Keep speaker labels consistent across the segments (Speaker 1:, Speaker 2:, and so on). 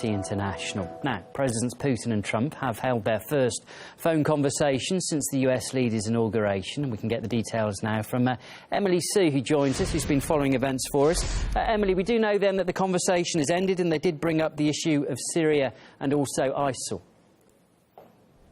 Speaker 1: International. Now, Presidents Putin and Trump have held their first phone conversation since the US leader's inauguration, and we can get the details now from Emily Sue, who joins us, who's been following events for us. Emily, we do know then that the conversation has ended, and they did bring up the issue of Syria and also ISIL.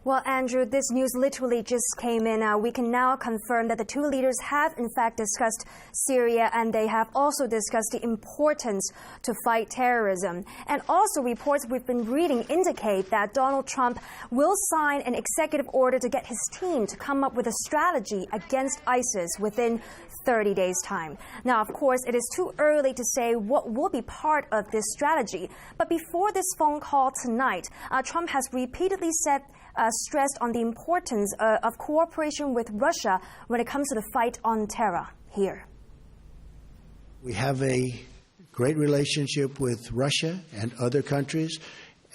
Speaker 2: Well, Andrew, this news literally just came in. We can now confirm that the two leaders have, in fact, discussed Syria, and they have also discussed the importance to fight terrorism. And also, reports we've been reading indicate that Donald Trump will sign an executive order to get his team to come up with a strategy against ISIS within 30 days' time. Now, of course, it is too early to say what will be part of this strategy. But before this phone call tonight, Trump has repeatedly stressed on the importance of cooperation with Russia when it comes to the fight on terror here.
Speaker 3: We have a great relationship with Russia and other countries,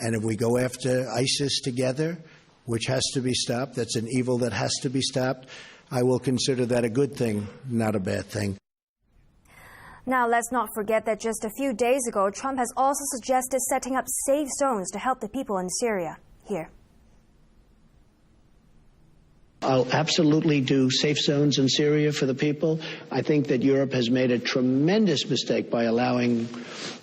Speaker 3: and if we go after ISIS together, which has to be stopped, that's an evil that has to be stopped, I will consider that a good thing, not a bad thing.
Speaker 2: Now, let's not forget that just a few days ago, Trump has also suggested setting up safe zones to help the people in Syria. Here.
Speaker 4: I'll absolutely do safe zones in Syria for the people. I think that Europe has made a tremendous mistake by allowing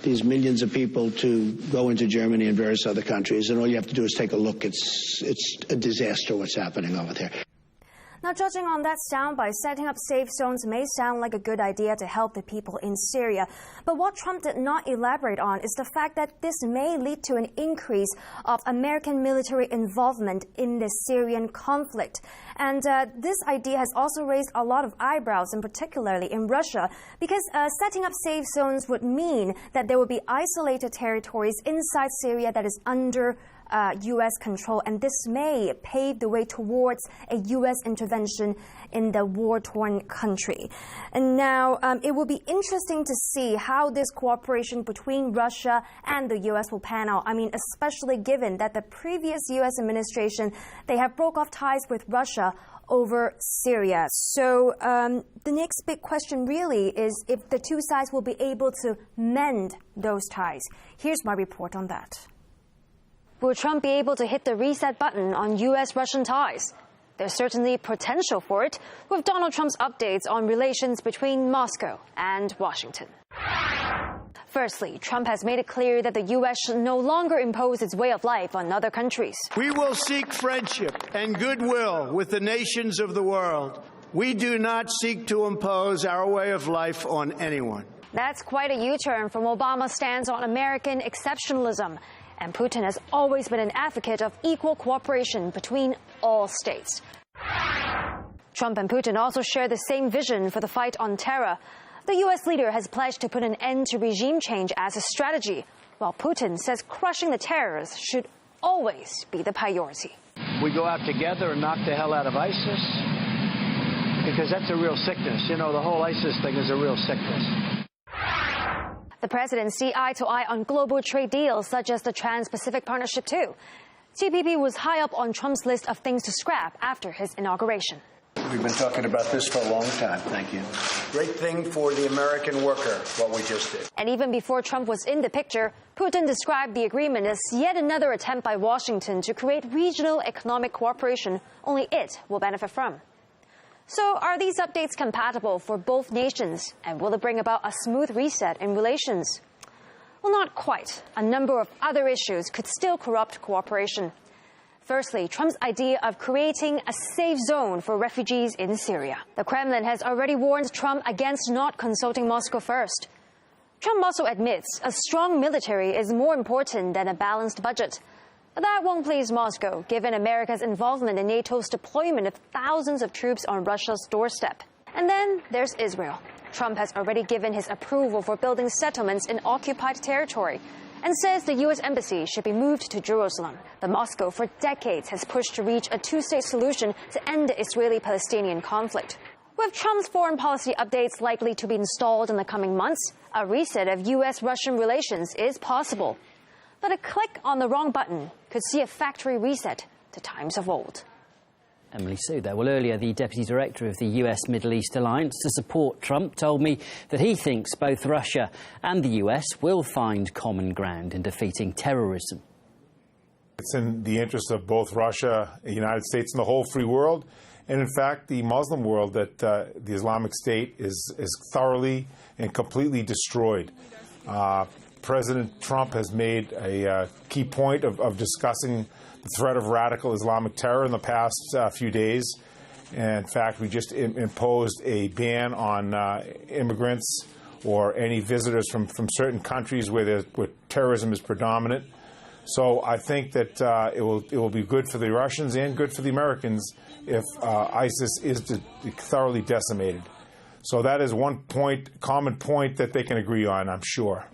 Speaker 4: these millions of people to go into Germany and various other countries. And all you have to do is take a look. It's a disaster what's happening over there.
Speaker 2: Now, judging on that soundbite, setting up safe zones may sound like a good idea to help the people in Syria. But what Trump did not elaborate on is the fact that this may lead to an increase of American military involvement in the Syrian conflict. And this idea has also raised a lot of eyebrows, and particularly in Russia, because setting up safe zones would mean that there would be isolated territories inside Syria that is under U.S. control, and this may pave the way towards a U.S. intervention in the war-torn country. And now it will be interesting to see how this cooperation between Russia and the U.S. will pan out. I mean, especially given that the previous U.S. administration, they have broke off ties with Russia over Syria. So the next big question really is if the two sides will be able to mend those ties. Here's my report on that.
Speaker 5: Will Trump be able to hit the reset button on U.S.-Russian ties? There's certainly potential for it, with Donald Trump's updates on relations between Moscow and Washington. Firstly, Trump has made it clear that the U.S. should no longer impose its way of life on other countries.
Speaker 6: We will seek friendship and goodwill with the nations of the world. We do not seek to impose our way of life on anyone.
Speaker 5: That's quite a U-turn from Obama's stance on American exceptionalism. And Putin has always been an advocate of equal cooperation between all states. Trump and Putin also share the same vision for the fight on terror. The U.S. leader has pledged to put an end to regime change as a strategy, while Putin says crushing the terrorists should always be the priority.
Speaker 6: We go out together and knock the hell out of ISIS, because that's a real sickness. You know, the whole ISIS thing is a real sickness.
Speaker 5: The president see eye to eye on global trade deals such as the Trans-Pacific Partnership too. TPP was high up on Trump's list of things to scrap after his inauguration.
Speaker 6: We've been talking about this for a long time. Thank you. Great thing for the American worker, what we just did.
Speaker 5: And even before Trump was in the picture, Putin described the agreement as yet another attempt by Washington to create regional economic cooperation only it will benefit from. So are these updates compatible for both nations, and will it bring about a smooth reset in relations? Well, not quite. A number of other issues could still corrupt cooperation. Firstly, Trump's idea of creating a safe zone for refugees in Syria. The Kremlin has already warned Trump against not consulting Moscow first. Trump also admits a strong military is more important than a balanced budget. But that won't please Moscow, given America's involvement in NATO's deployment of thousands of troops on Russia's doorstep. And then there's Israel. Trump has already given his approval for building settlements in occupied territory and says the U.S. embassy should be moved to Jerusalem. But Moscow for decades has pushed to reach a two-state solution to end the Israeli-Palestinian conflict. With Trump's foreign policy updates likely to be installed in the coming months, a reset of U.S.-Russian relations is possible. But a click on the wrong button could see a factory reset to times of old.
Speaker 1: Emily Sue there. Well, earlier, the Deputy Director of the US Middle East Alliance to support Trump told me that he thinks both Russia and the US will find common ground in defeating terrorism.
Speaker 7: It's in the interest of both Russia, the United States, and the whole free world, and in fact the Muslim world, that the Islamic State is thoroughly and completely destroyed. President Trump has made a key point of discussing the threat of radical Islamic terror in the past few days. And in fact, we just imposed a ban on immigrants or any visitors from certain countries where terrorism is predominant. So I think that it will be good for the Russians and good for the Americans if ISIS is thoroughly decimated. So that is one common point that they can agree on, I'm sure.